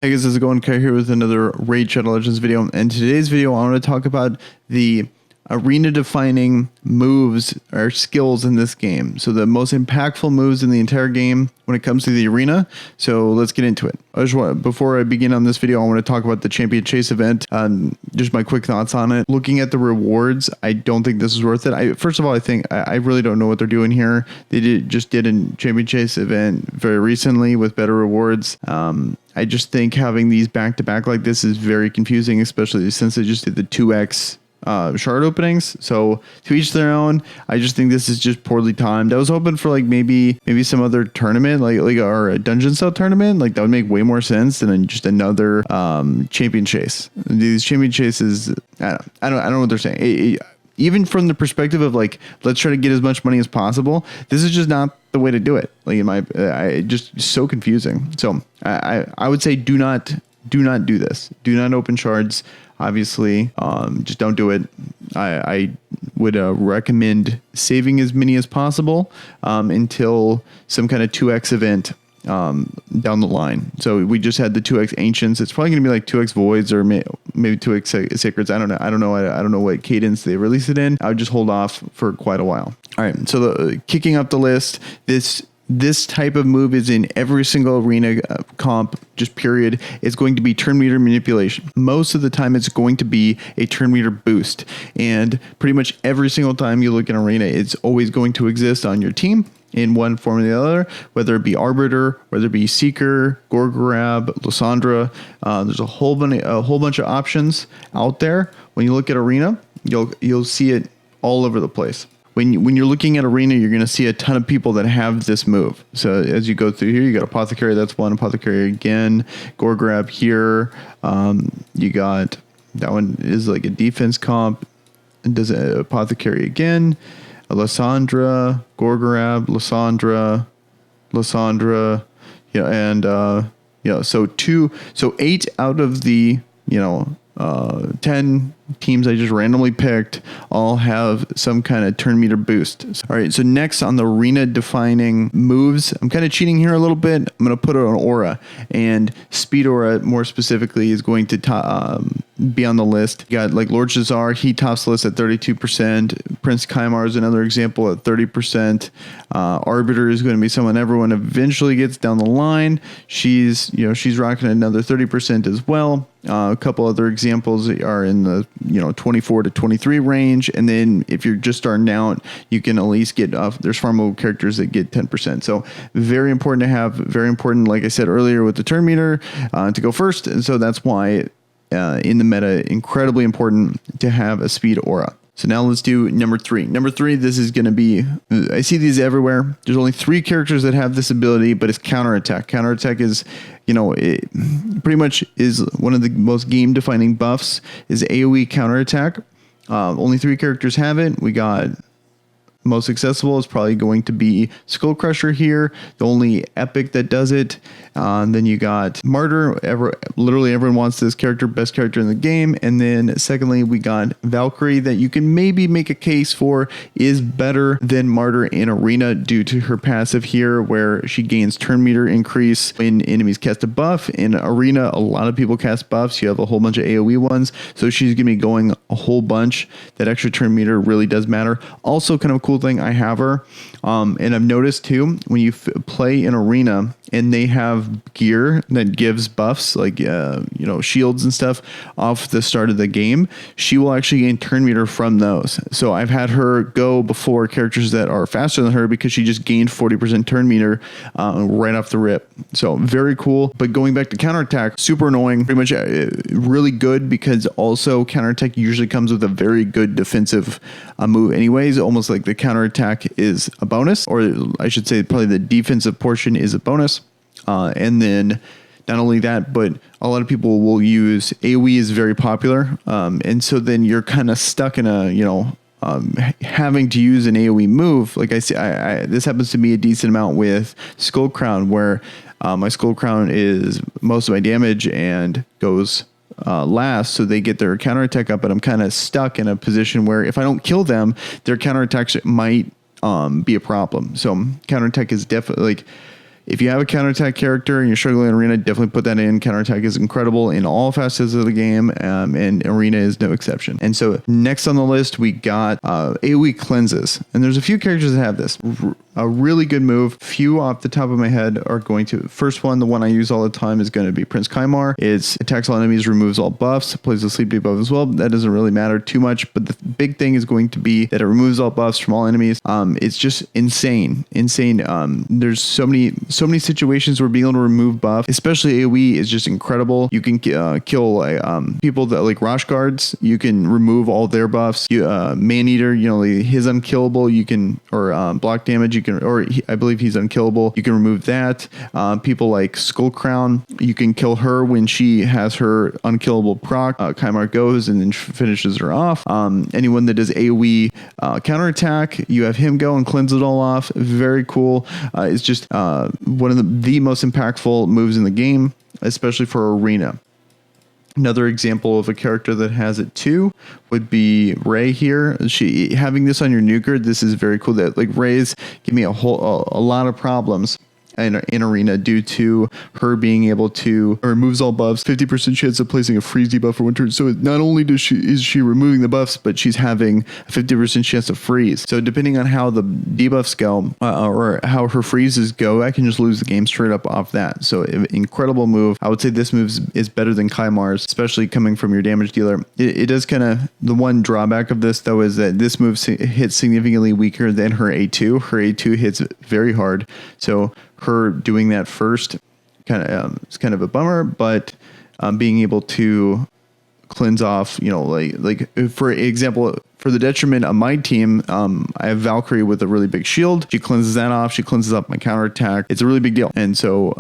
Hey guys, how's it going? Kire here with another Raid Shadow Legends video. And today's video, I want to talk about the arena-defining moves or skills in this game. So the most impactful moves in the entire game when it comes to the arena. So let's get into it. Before I begin on this video, I want to talk about the Champion Chase event. Just my quick thoughts on it. Looking at the rewards, I don't think this is worth it. First of all, I think I really don't know what they're doing here. They just did a Champion Chase event very recently with better rewards. I just think having these back-to-back like this is very confusing, especially since they just did the 2x shard openings. So to each their own. I just think this is just poorly timed. I was hoping for like maybe some other tournament, like or a dungeon style tournament, like that would make way more sense than just another champion chase. These champion chases, I don't know what they're saying. Even from the perspective of like, let's try to get as much money as possible, this is just not the way to do it. Like just so confusing. So I would say do not do this. Do not open shards. Obviously, just don't do it. I would recommend saving as many as possible until some kind of 2x event down the line. So we just had the 2x ancients. It's probably going to be like 2x voids or maybe 2x sacreds. I don't know what cadence they release it in. I would just hold off for quite a while. All right. So kicking up the list, this type of move is in every single arena comp, just period. It's going to be turn meter manipulation. Most of the time it's going to be a turn meter boost. And pretty much every single time you look in arena, it's always going to exist on your team in one form or the other, whether it be Arbiter, whether it be Seeker, Gorgrab, Lysandra. There's a whole bunch of options out there. When you look at arena, you'll see it all over the place. When you're looking at arena, you're going to see a ton of people that have this move. So as you go through here, you got Apothecary. That's one. Apothecary again. Gorgrab here. You got that one is like a defense comp. And does a Apothecary again. Lysandra, Gorgrab, Lysandra. So 8 out of the 10 teams I just randomly picked all have some kind of turn meter boost. All right, so next on the arena defining moves, I'm kind of cheating here a little bit. I'm going to put it on aura, and speed aura more specifically is going to be on the list. You got like Lord Shazar, he tops the list at 32%. Prince Kaimar is another example at 30%. Arbiter is going to be someone everyone eventually gets down the line. She's rocking another 30% as well. A couple other examples are in the 24 to 23 range, and then if you're just starting out, you can at least get there's farmable characters that get 10%. So very important to have. Very important, like I said earlier, with the turn meter to go first, and so that's why in the meta, incredibly important to have a speed aura. So now let's do number 3. Number 3, this is going to be, I see these everywhere. There's only 3 characters that have this ability, but it's counterattack. Counterattack is, it pretty much is one of the most game-defining buffs is AoE counterattack. Only 3 characters have it. We got most accessible is probably going to be Skull Crusher here, the only epic that does it. Then you got Martyr. Literally everyone wants this character, best character in the game. And then secondly, we got Valkyrie that you can maybe make a case for is better than Martyr in arena due to her passive here, where she gains turn meter increase when enemies cast a buff. In arena, a lot of people cast buffs. You have a whole bunch of AoE ones, so she's gonna be going a whole bunch. That extra turn meter really does matter. Also, kind of a cool thing, I have her, and I've noticed too, when you play in arena and they have gear that gives buffs like shields and stuff off the start of the game, she will actually gain turn meter from those. So I've had her go before characters that are faster than her because she just gained 40% turn meter right off the rip. So very cool. But going back to counterattack, super annoying. Pretty much really good because also counterattack usually comes with a very good defensive move anyways. Almost like the counterattack is a bonus, or I should say probably the defensive portion is a bonus. And then not only that, but a lot of people will use AoE is very popular. And so then you're kind of stuck in a, having to use an AoE move. Like I say, this happens to me a decent amount with Skull Crown, where my Skull Crown is most of my damage and goes last, so they get their counterattack up, but I'm kind of stuck in a position where if I don't kill them, their counterattacks might be a problem. So counterattack is definitely like if you have a counterattack character and you're struggling in Arena, definitely put that in. Counterattack is incredible in all facets of the game, and Arena is no exception. And so next on the list, we got AoE cleanses. And there's a few characters that have this. A really good move. Few off the top of my head are going to. First one, the one I use all the time, is going to be Prince Kymar. It's attacks all enemies, removes all buffs, plays a sleep debuff as well. That doesn't really matter too much, but the big thing is going to be that it removes all buffs from all enemies. It's just insane. There's so many situations where being able to remove buff, especially AoE, is just incredible. You can kill people that like Rosh guards. You can remove all their buffs. Man-Eater, his unkillable. You can, or block damage. You can, I believe he's unkillable. You can remove that. People like Skull Crown, you can kill her when she has her unkillable proc. Kymar goes and then finishes her off. Anyone that does AoE counterattack, you have him go and cleanse it all off. Very cool. It's just one of the most impactful moves in the game, especially for Arena. Another example of a character that has it too would be Ray here. She having this on your nuker. This is very cool. That like Ray's give me a lot of problems in Arena due to her being able to removes all buffs, 50% chance of placing a freeze debuff for one turn. So not only is she removing the buffs, but she's having a 50% chance to freeze. So depending on how the debuffs go or how her freezes go, I can just lose the game straight up off that. So incredible move. I would say this move is better than Kymar's, especially coming from your damage dealer. It does kind of, the one drawback of this though is that this move hits significantly weaker than her A2. Her A2 hits very hard. So her doing that first it's kind of a bummer, but being able to cleanse off, like for example, for the detriment of my team, I have Valkyrie with a really big shield. She cleanses that off. She cleanses up my counterattack. It's a really big deal. And so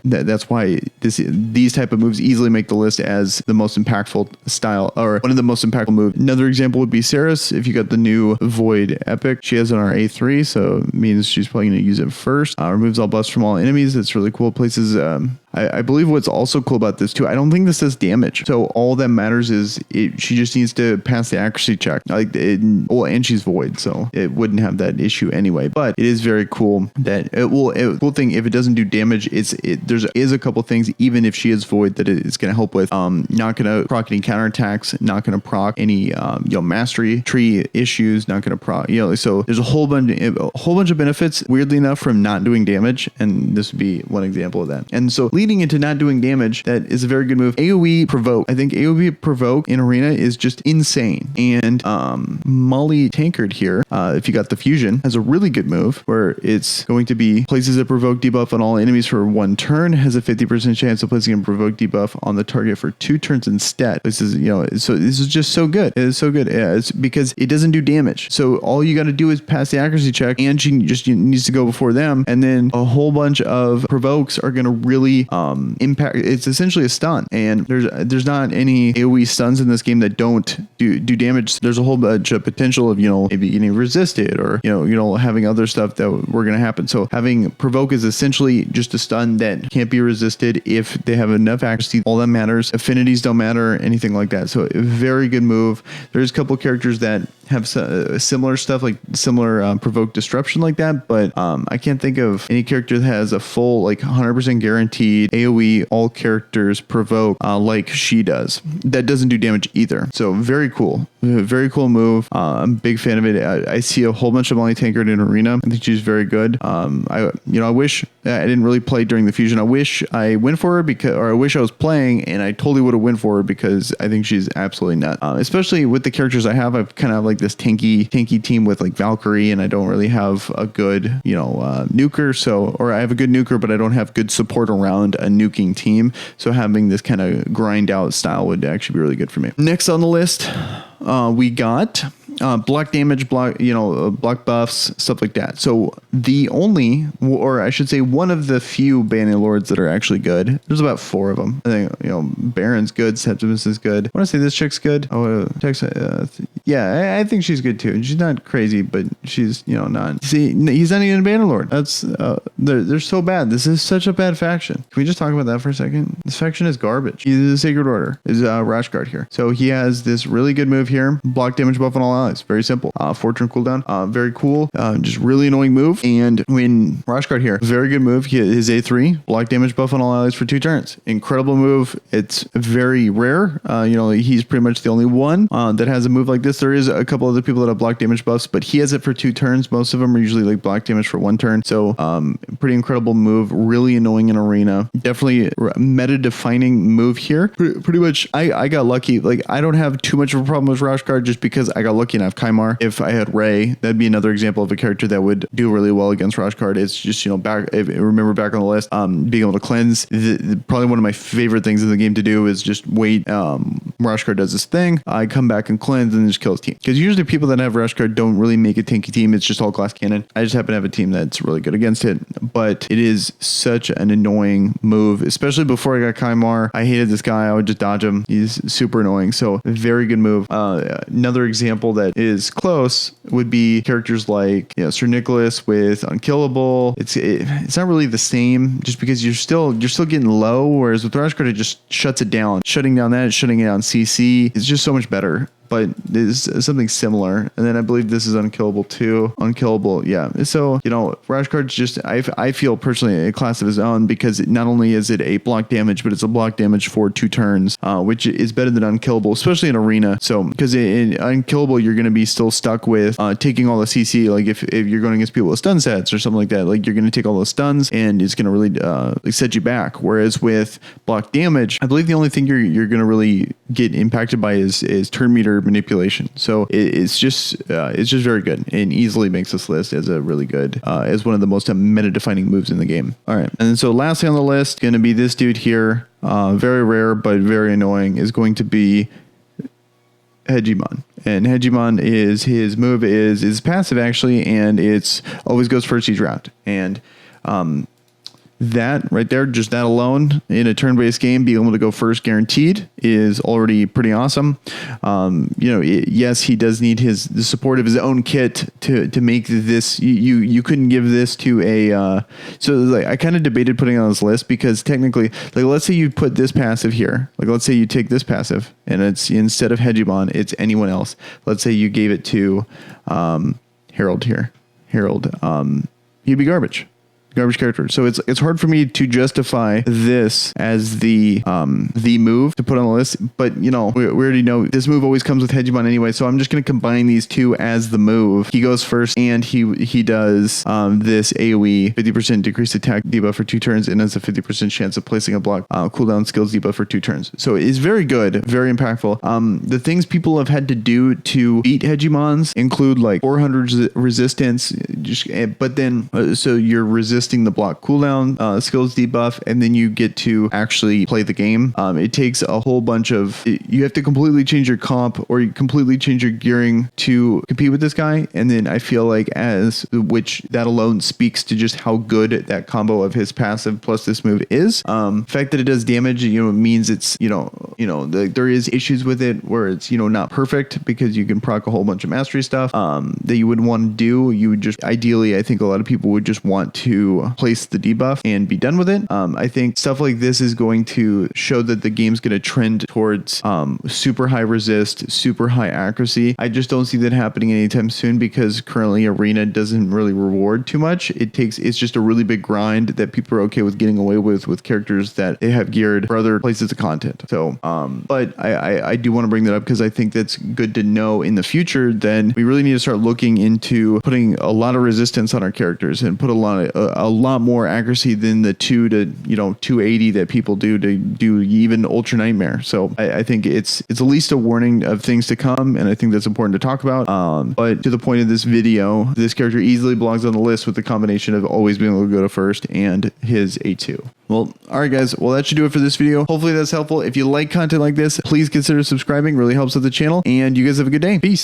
that's why these type of moves easily make the list as the most impactful style, or one of the most impactful moves. Another example would be Saris. If you got the new Void Epic, she has on our A3, so it means she's probably going to use it first. Removes all buffs from all enemies. That's really cool. Places, I believe what's also cool about this too, I don't think this does damage. So all that matters is she just needs to pass the accuracy check. And she's void, so it wouldn't have that issue anyway. But it is very cool that cool thing, if it doesn't do damage, there's a couple things, even if she is void, that it's going to help with. Not going to proc any counterattacks, not going to proc any mastery tree issues, not going to proc so there's a whole bunch of benefits, weirdly enough, from not doing damage, and this would be one example of that. And so leading into not doing damage, that is a very good move. AoE provoke. I think AoE provoke in Arena is just insane. And Molly Tankard here, if you got the fusion, has a really good move where it's going to be places a provoke debuff on all enemies for one turn, has a 50% chance of placing a provoke debuff on the target for 2 turns instead. This is, so this is just so good. It is so good. Yeah, it's because it doesn't do damage. So all you got to do is pass the accuracy check, and she just needs to go before them, and then a whole bunch of provokes are going to really impact. It's essentially a stun, and there's not any AoE stuns in this game that don't do damage. There's a whole bunch of potential of maybe getting resisted, or having other stuff that were going to happen. So having provoke is essentially just a stun that can't be resisted if they have enough accuracy. All that matters. Affinities don't matter, anything like that. So a very good move. There's a couple characters that have similar stuff, like similar provoke disruption like that, but I can't think of any character that has a full 100% guaranteed AoE all characters provoke like she does. That doesn't do damage either. So very cool move. I'm a big fan of it. I see a whole bunch of Molly Tankard in Arena. I think she's very good. I wish I didn't really play during the fusion. I wish I went for her I wish I was playing and I totally would have went for her, because I think she's absolutely nuts. Especially with the characters I have, I've kind of like this tanky team with Valkyrie, and I don't really have a good nuker. Or I have a good nuker, but I don't have good support around a nuking team. So having this kind of grind out style would actually be really good for me. Next on the list, we got block damage, block buffs, stuff like that. So the only, or I should say one of the few Banner Lords that are actually good, there's about 4 of them. I think, Baron's good, Septimus is good. I want to say this chick's good. Yeah, I think she's good too. She's not crazy, but she's, not. See, he's not even a Banner Lord. That's, they're so bad. This is such a bad faction. Can we just talk about that for a second? This faction is garbage. He's a Sacred Order. Is Rashguard here. So he has this really good move here. Block damage buff on all allies. Very simple. 4-turn cooldown. Very cool. Just really annoying move. And when Rush Guard here, very good move. His A3 block damage buff on all allies for 2 turns. Incredible move. It's very rare. He's pretty much the only one that has a move like this. There is a couple other people that have block damage buffs, but he has it for 2 turns. Most of them are usually like block damage for 1 turn. So pretty incredible move. Really annoying in arena. Definitely meta defining move here. Pretty much I got lucky. Like I don't have too much of a problem with Rush Guard just because I got lucky and I have Kymar. If I had Ray, that'd be another example of a character that would do really well against Rush Guard. It's just, remember back on the list, being able to cleanse. Probably one of my favorite things in the game to do is just wait. Rush Guard does this thing. I come back and cleanse and just kill his team. Because usually people that have Rush Guard don't really make a tanky team. It's just all glass cannon. I just happen to have a team that's really good against it. But it is such an annoying move, especially before I got Kymar. I hated this guy. I would just dodge him. He's super annoying. So very good move. Another example that is close would be characters like Sir Nicholas with Unkillable. It's not really the same just because you're still getting low, whereas with Rush Guard it just shuts it down. Shutting down CC is just so much better. But there's something similar. And then I believe this is Unkillable too. Unkillable, yeah. So, Rush Guard's just, I feel personally a class of his own because not only is it a block damage, but it's a block damage for 2 turns, which is better than Unkillable, especially in arena. So, because in Unkillable, you're going to be still stuck with taking all the CC. Like if you're going against people with stun sets or something like that, like you're going to take all those stuns and it's going to really set you back. Whereas with block damage, I believe the only thing you're going to really get impacted by is turn meter manipulation. So it's just very good and easily makes this list as a really good as one of the most meta defining moves in the game. All right, and then so lastly on the list, going to be this dude here, very rare but very annoying, is going to be Hegemon. And Hegemon is his move is passive actually, and it's always goes first each round. And that right there, just that alone in a turn-based game, being able to go first guaranteed is already pretty awesome. Yes, he does need the support of his own kit to make this. You couldn't give this to a. So like I kind of debated putting it on this list because technically, like let's say you put this passive here. Like let's say you take this passive and it's instead of Hegemon, it's anyone else. Let's say you gave it to Herald here. Herald, he'd be garbage character. So it's hard for me to justify this as the move to put on the list. But we already know this move always comes with Hegemon anyway. So I'm just going to combine these two as the move. He goes first and he does this AoE 50% decreased attack debuff for 2 turns and has a 50% chance of placing a block cooldown skills debuff for 2 turns. So it's very good, very impactful. The things people have had to do to beat Hegemons include like 400 resistance, but then so you're resisting the block cooldown skills debuff, and then you get to actually play the game. It takes a whole bunch of, you have to completely change your comp or you completely change your gearing to compete with this guy. And then I feel like which that alone speaks to just how good that combo of his passive plus this move is. The fact that it does damage, means it's, there is issues with it where it's, not perfect because you can proc a whole bunch of mastery stuff that you wouldn't want to do. You would just, ideally, I think a lot of people would just want to place the debuff and be done with it. I think stuff like this is going to show that the game's going to trend towards super high resist, super high accuracy. I just don't see that happening anytime soon because currently arena doesn't really reward too much. It's just a really big grind that people are okay with getting away with characters that they have geared for other places of content. So, but I do want to bring that up because I think that's good to know in the future. Then we really need to start looking into putting a lot of resistance on our characters and put a lot more accuracy than the 280 that people do to do even Ultra Nightmare. So I think it's at least a warning of things to come, and I think that's important to talk about. But to the point of this video, this character easily belongs on the list with the combination of always being able to go to first and his A2. Well, all right, guys. Well, that should do it for this video. Hopefully that's helpful. If you like content like this, please consider subscribing. It really helps with the channel. And you guys have a good day. Peace.